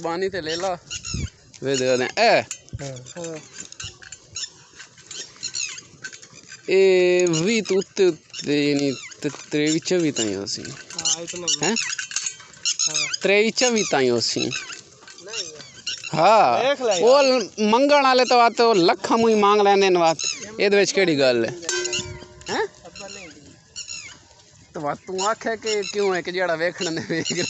कुर्बानी ते ले ला वे दे दे ए भी तो उत्ते उत्ते यानी 23-24 ताईं होसी हैं 23-24 ताईं होसी हाँ वो मंगण वाले तो बात लखा मुई मांग लेने बात ਇਹਦੇ ਵਿੱਚ ਕਿਹੜੀ ਗੱਲ ਹੈ तो बात तू आखे कि क्यों है कि जेड़ा वेखण ने वेख ला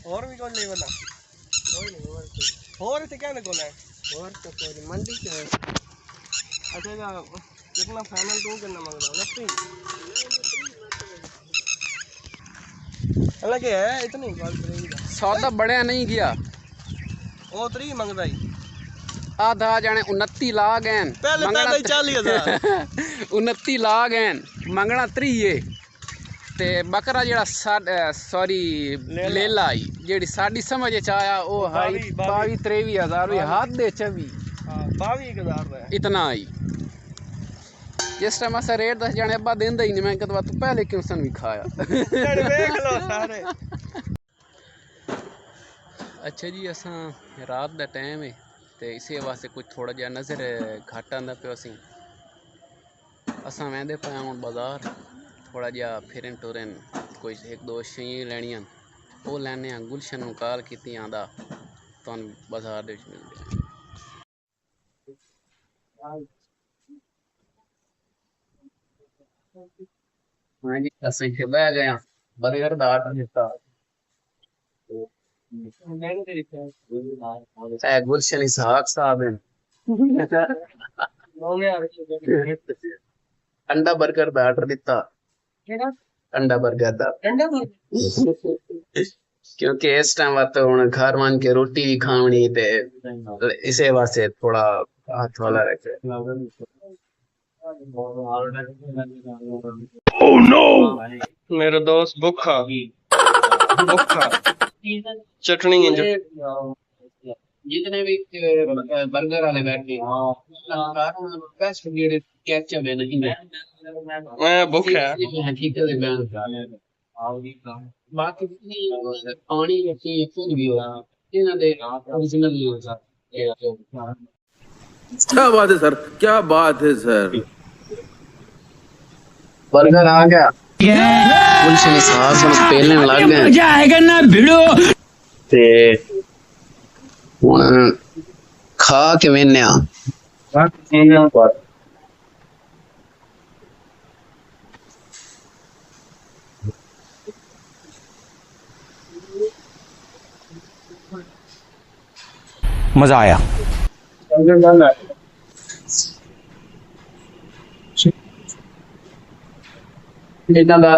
और भी कौन नहीं बना कोई नहीं और तो क्या ना कौन है और तो कोई मंडी के अच्छा जा कितना फाइनल तू करना मांग रहा 29 अलग है इतनी बात करेगी सौदा बढ़िया नहीं गया वो 3 मांगदा ही आधा जाने 29 लाख हैं पहले 40,000 29 लाख हैं मंगना 3 है ते बकरा जेड़ा सॉरी लेला आई जेड़ी साडी समझ च आया ओ हाई 22-23 हजार भी हाथ दे 24 हां 22,000 है इतना आई जिस टाइम असा रेट 10 जाने अब्बा देंदा ही नहीं मैं कहता तू पहले क्यों सन भी खाया देख लो सारे अच्छा जी असा रात दा टाइम है तो इसी वास्ते कुछ थोड़ा जा नज़र घट आंदा पियो सी असा वेंदे पाया हूँ बाजार थोड़ा जा फिरन टुरन कोई 1-2 शयूं लैनियां वो लैने गुलशन नूं कॉल कीती आंदा तुहानूं बाजार दे विच मिलदे हाँ जी असें इत्थे बह गए बर्गर दा आर्डर दित्ता गुलशन इसहाक साहब हैं अंडा बर्गर दा आर्डर दिता अंडा बर्गर दा क्योंकि इस टाइम वक्त हुण घर मान के रोटी भी खावनी ते इसे वास्ते थोड़ा हाथ वाला रखे ओह नो मेरा दोस्त भूखा चटनी जितने भी बर्गर वाले बैठे बेस्ट जेडे केचप है नहीं मैं भूखा हकीकत है बयान बाकी पानी रखी कुछ भी हो इन्हां दे ओरिजिनल क्या बात है सर क्या बात है सर बर्गर आ गया गुलशन साहब हम पेलने लग गए मजा आएगा ना भिड़ो ते हुन खा के वेने आ मजा आया इतना दा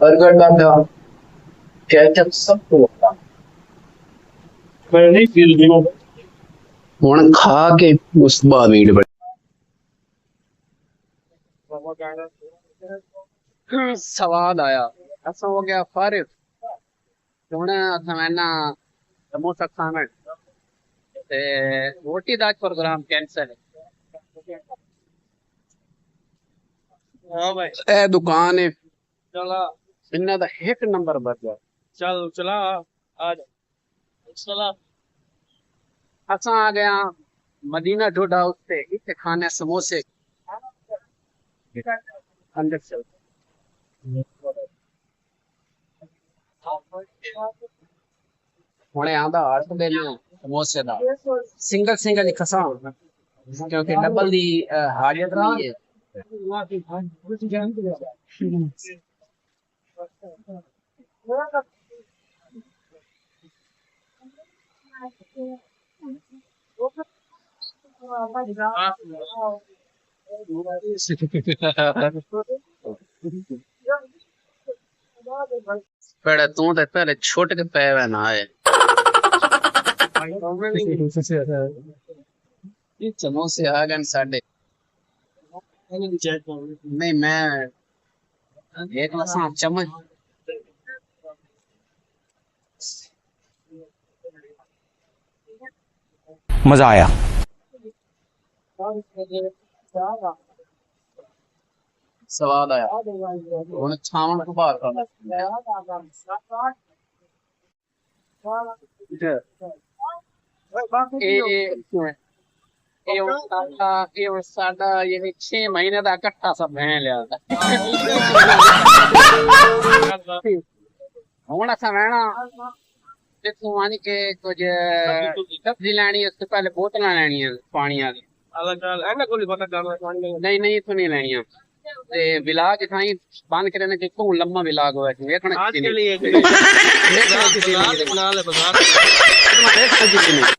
बर्गर दा केचप सब तो मैं नहीं फील दियो हुन खा के उस बाद वीड स्वाद आया ऐसा हो गया फारिग हुन असां वैना समोसा खाने ते रोटी दा प्रोग्राम कैंसिल है हाँ भाई ए दुकान है चला इन्ना दा एक नंबर बर्गर चल चला आज चला असा आ गया मदीना ढोडा उससे इतने खाने समोसे अंदर चल हुणे आंदा आर्डर देना समोसे दा सिंगल सिंगल ही खसा क्योंकि डबल दी हाजत नहीं है पहले तू तो पहले छुट के पे ना आए समोसे आ गए साढ़े नहीं मैं एक लसा चम्मच मजा आया स्वाद आया हुन छावण को बाहर कर ਇਹ ਸਾਡਾ ਯਾਨੀ 6 ਮਹੀਨੇ ਦਾ ਇਕੱਠਾ ਸਭ ਭੈਣ ਲਿਆ ਹੁਣ ਅਸਾਂ ਵਹਿਣਾ ਦੇਖੋ ਆਣੀ ਕਿ ਕੁਝ ਸਬਜ਼ੀ ਲੈਣੀ ਉਸ ਤੋਂ ਪਹਿਲੇ ਬੋਤਲਾਂ ਲੈਣੀਆਂ ਪਾਣੀ ਵਾਲੀ ਇਹਨਾਂ ਕੋਲ ਪਤਾ ਕਰਨਾ ਨਹੀਂ ਇਥੋਂ ਨਹੀਂ ਲੈਣੀਆਂ ਤੇ ਵਿਲਾਗ ਇਥਾਈ ਬੰਦ ਕਰੇ ਕਿ ਤੂੰ ਲੰਮਾ ਵਿਲਾਗ ਹੋਇਆ ਵੇਖਣਾ आज के लिए ਵੇਖਣਾ बाजार